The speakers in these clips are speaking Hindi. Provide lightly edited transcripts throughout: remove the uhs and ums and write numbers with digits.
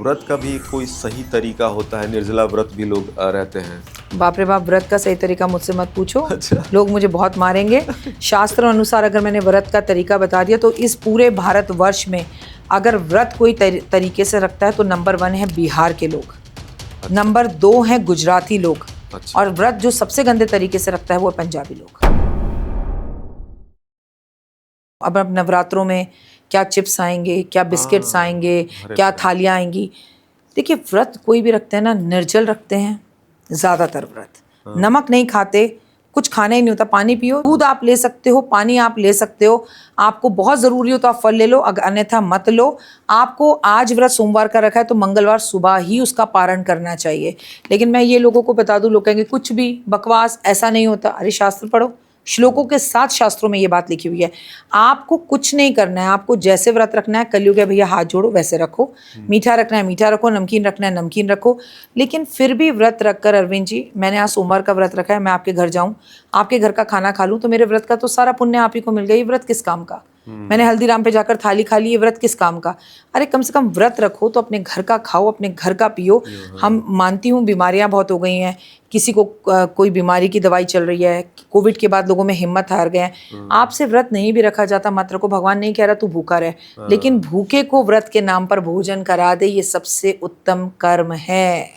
व्रत का भी कोई सही तरीका होता है? निर्जला व्रत भी लोग रहते हैं। बाप रे बाप, व्रत का सही तरीका मुझसे मत पूछो। अच्छा। लोग मुझे बहुत मारेंगे। शास्त्र अनुसार अगर मैंने व्रत का तरीका बता दिया तो इस पूरे भारतवर्ष में अगर व्रत कोई तरीके से रखता है तो नंबर 1 है बिहार के लोग, नंबर 2 है गुजराती लोग, और व्रत जो सबसे गंदे तरीके से रखता है वो पंजाबी लोग। अब नवरात्रों में क्या चिप्स आएंगे, क्या बिस्किट्स आएंगे, क्या थालियां आएंगी। देखिए, व्रत कोई भी रखते हैं ना, निर्जल रखते हैं ज़्यादातर व्रत। नमक नहीं खाते, कुछ खाना ही नहीं होता, पानी पियो, दूध आप ले सकते हो, पानी आप ले सकते हो, आपको बहुत ज़रूरी हो तो आप फल ले लो, अगर अन्यथा मत लो। आपको आज व्रत सोमवार का रखा है तो मंगलवार सुबह ही उसका पारण करना चाहिए। लेकिन मैं ये लोगों को बता दूं, लोग कहेंगे कुछ भी बकवास, ऐसा नहीं होता। अरे शास्त्र पढ़ो, श्लोकों के साथ शास्त्रों में ये बात लिखी हुई है। आपको कुछ नहीं करना है, आपको जैसे व्रत रखना है, कलयुग है भैया, हाथ जोड़ो वैसे रखो। मीठा रखना है मीठा रखो, नमकीन रखना है नमकीन रखो। लेकिन फिर भी व्रत रखकर, अरविंद जी, मैंने आज सोमवार का व्रत रखा है, मैं आपके घर जाऊं, आपके घर का खाना खा लूं तो मेरे व्रत का तो सारा पुण्य आप ही को मिल गया। ये व्रत किस काम का? मैंने हल्दीराम पे जाकर थाली खा ली, ये व्रत किस काम का? अरे कम से कम व्रत रखो तो अपने घर का खाओ, अपने घर का पियो। हम मानती हूँ बीमारियां बहुत हो गई हैं, किसी को कोई बीमारी की दवाई चल रही है, कोविड के बाद लोगों में हिम्मत हार गए हैं। आपसे व्रत नहीं भी रखा जाता, मत रखो, भगवान नहीं कह रहा तू भूखा रहे, लेकिन भूखे को व्रत के नाम पर भोजन करा दे, ये सबसे उत्तम कर्म है।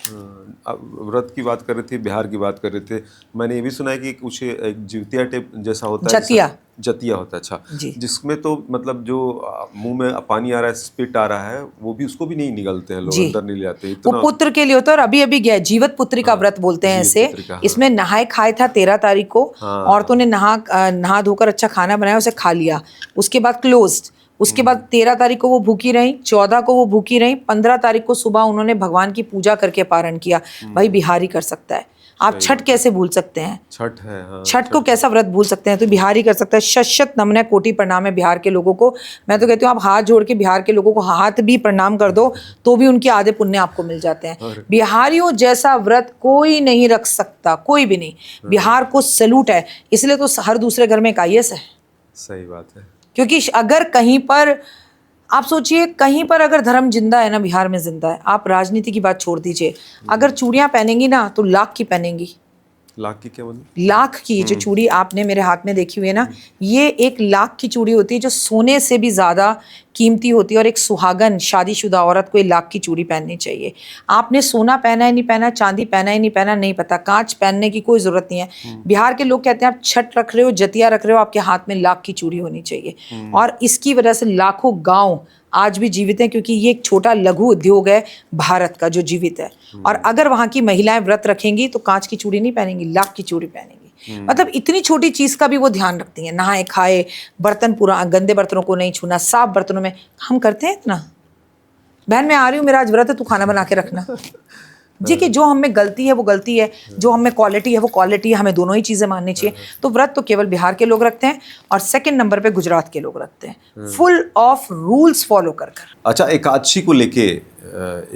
व्रत की बात कर रहे थे, बिहार की बात कर रहे थे, मैंने ये भी सुना है कि कुछ एक जितिया टेप जैसा होता है, जतिया होता है। अच्छा, जिसमें तो मतलब जो मुंह में पानी आ रहा है, स्पिट आ रहा है, वो भी, उसको भी नहीं निगलते हैं लोग, अंदर नहीं ले जाते। वो पुत्र के लिए होता है। और अभी अभी गया जीवत पुत्री का व्रत बोलते हैं इसे। इसमें नहाए खाए था 13 तारीख को, औरतों ने नहा धोकर अच्छा खाना बनाया, उसे खा लिया, उसके बाद क्लोज्ड। उसके बाद 13 तारीख को वो भूखी रही, 14 को वो भूखी रही, 15 तारीख को सुबह उन्होंने भगवान की पूजा करके पारण किया। भाई बिहारी कर सकता है, आप छठ कैसे भूल सकते हैं? छठ है, हाँ, छठ को कैसा व्रत भूल सकते हैं? तो बिहारी कर सकता है। शत नमन कोटि प्रणाम है बिहार के लोगों को। मैं तो कहती हूँ आप हाथ जोड़ के बिहार के लोगों को हाथ भी प्रणाम कर दो तो भी उनके आधे पुण्य आपको मिल जाते हैं। बिहारियों जैसा व्रत कोई नहीं रख सकता, कोई भी नहीं। बिहार को सैल्यूट है, इसलिए तो हर दूसरे घर में एक IAS है। सही बात है। क्योंकि अगर कहीं पर आप सोचिए, कहीं पर अगर धर्म जिंदा है ना, बिहार में जिंदा है। आप राजनीति की बात छोड़ दीजिए, अगर चूड़ियां पहनेंगी ना तो लाख की पहनेंगी। लाख की क्या बोली? लाख की। जो चूड़ी आपने मेरे हाथ में देखी हुई है ना, ये 1 लाख की चूड़ी होती है, जो सोने से भी ज़्यादा कीमती होती है। और एक सुहागन शादीशुदा औरत को 1 लाख की चूड़ी पहननी चाहिए। आपने सोना पहना है नहीं पहना, चांदी पहना है नहीं पहना, नहीं पता, कांच पहनने की कोई ज़रूरत नहीं है। बिहार के लोग कहते हैं आप छठ रख रहे हो, जतिया रख रहे हो, आपके हाथ में लाख की चूड़ी होनी चाहिए। और इसकी वजह से लाखों गाँव आज भी जीवित हैं, क्योंकि ये एक छोटा लघु उद्योग है भारत का जो जीवित है। और अगर वहाँ की महिलाएं व्रत रखेंगी तो कांच की चूड़ी नहीं पहनेंगी, लाख की चूड़ी पहनेंगी। मतलब इतनी छोटी चीज का भी वो ध्यान रखती हैं। नहाए खाए, बर्तन पूरा, गंदे बर्तनों को नहीं छूना, साफ बर्तनों में। हम करते हैं इतना? बहन मैं आ रही हूँ, मेरा आज व्रत है, तू खाना बना के रखना। जी, कि जो हम में गलती है वो गलती है, जो हम में क्वालिटी है वो क्वालिटी है, हमें दोनों ही चीज़ें माननी चाहिए। तो व्रत तो केवल बिहार के लोग रखते हैं, और सेकंड नंबर पे गुजरात के लोग रखते हैं, फुल ऑफ रूल्स फॉलो कर। अच्छा, एकादशी को लेके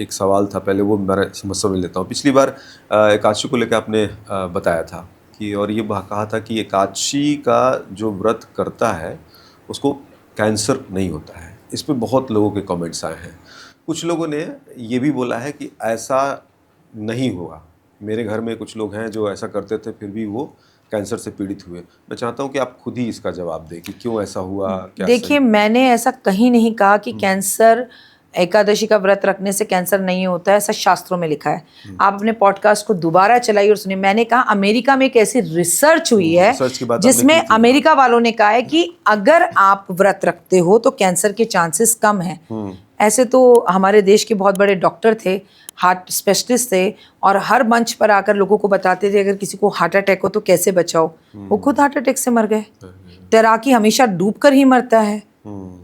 एक सवाल था, पहले वो मैं समझ लेता हूँ। पिछली बार एकादशी को लेकर आपने बताया था कि, और ये कहा था कि एकादशी का जो व्रत करता है उसको कैंसर नहीं होता है। इस पर बहुत लोगों के कमेंट्स आए हैं। कुछ लोगों ने ये भी बोला है कि ऐसा नहीं हुआ। मेरे घर में कुछ लोग हैं जो ऐसा करते थे, फिर भी वो कैंसर से पीड़ित हुए। मैं चाहता हूँ कि आप खुद ही इसका जवाब दें कि क्यों ऐसा हुआ। क्या देखिए, मैंने ऐसा कहीं नहीं कहा कि कैंसर, एकादशी का व्रत रखने से कैंसर नहीं होता है, ऐसा शास्त्रों में लिखा है। आप अपने पॉडकास्ट को दोबारा चलाइए और सुनिए। मैंने कहा अमेरिका में एक ऐसी रिसर्च हुई है जिसमें अमेरिका वालों ने कहा है कि अगर आप व्रत रखते हो तो कैंसर के चांसेस कम हैं। ऐसे तो हमारे देश के बहुत बड़े डॉक्टर थे, हार्ट स्पेशलिस्ट थे, और हर मंच पर आकर लोगों को बताते थे अगर किसी को हार्ट अटैक हो तो कैसे बचाओ। वो खुद हार्ट अटैक से मर गए। तैराकी हमेशा डूबकर ही मरता है,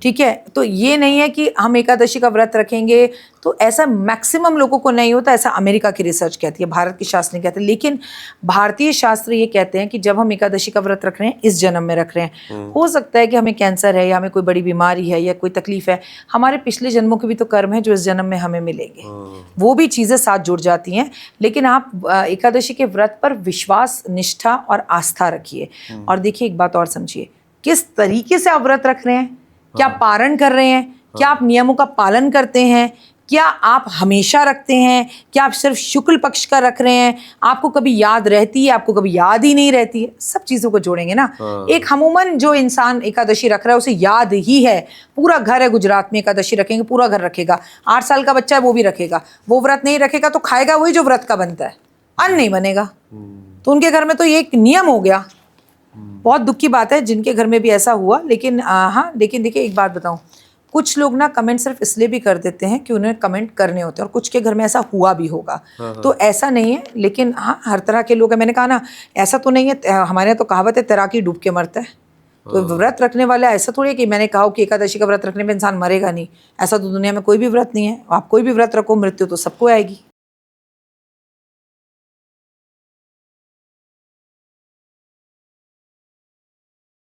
ठीक है? तो ये नहीं है कि हम एकादशी का व्रत रखेंगे तो ऐसा मैक्सिमम लोगों को नहीं होता, ऐसा अमेरिका की रिसर्च कहती है, भारत के शास्त्र नहीं कहते। लेकिन भारतीय शास्त्र ये कहते हैं कि जब हम एकादशी का व्रत रख रहे हैं, इस जन्म में रख रहे हैं, हो सकता है कि हमें कैंसर है या हमें कोई बड़ी बीमारी है या कोई तकलीफ है, हमारे पिछले जन्मों के भी तो कर्म है जो इस जन्म में हमें मिलेंगे, वो भी चीज़ें साथ जुड़ जाती हैं। लेकिन आप एकादशी के व्रत पर विश्वास, निष्ठा और आस्था रखिए। और देखिए, एक बात और समझिए, किस तरीके से आप व्रत रख रहे हैं, क्या पारण कर रहे हैं, क्या आप नियमों का पालन करते हैं, क्या आप हमेशा रखते हैं, क्या आप सिर्फ शुक्ल पक्ष का रख रहे हैं, आपको कभी याद रहती है, आपको कभी याद ही नहीं रहती है, सब चीज़ों को जोड़ेंगे ना। एक अमूमन जो इंसान एकादशी रख रहा है उसे याद ही है, पूरा घर है गुजरात में, एकादशी रखेंगे पूरा घर रखेगा, 8 साल का बच्चा है वो भी रखेगा, वो व्रत नहीं रखेगा तो खाएगा वही जो व्रत का बनता है, अन्न नहीं बनेगा। तो उनके घर में तो ये एक नियम हो गया। बहुत दुख की बात है जिनके घर में भी ऐसा हुआ। लेकिन हाँ, लेकिन देखिए एक बात बताऊं, कुछ लोग ना कमेंट सिर्फ इसलिए भी कर देते हैं कि उन्हें कमेंट करने होते हैं, और कुछ के घर में ऐसा हुआ भी होगा। तो ऐसा नहीं है, लेकिन हाँ हर तरह के लोग हैं। मैंने कहा ना, ऐसा तो नहीं है, हमारे यहाँ तो कहावत है तैराकी डूब के मरता है। तो व्रत रखने वाला ऐसा थोड़ी है कि मैंने कहा कि एकादशी का व्रत रखने में इंसान मरेगा नहीं, ऐसा तो दुनिया में कोई भी व्रत नहीं है। आप कोई भी व्रत रखो, मृत्यु तो सबको आएगी।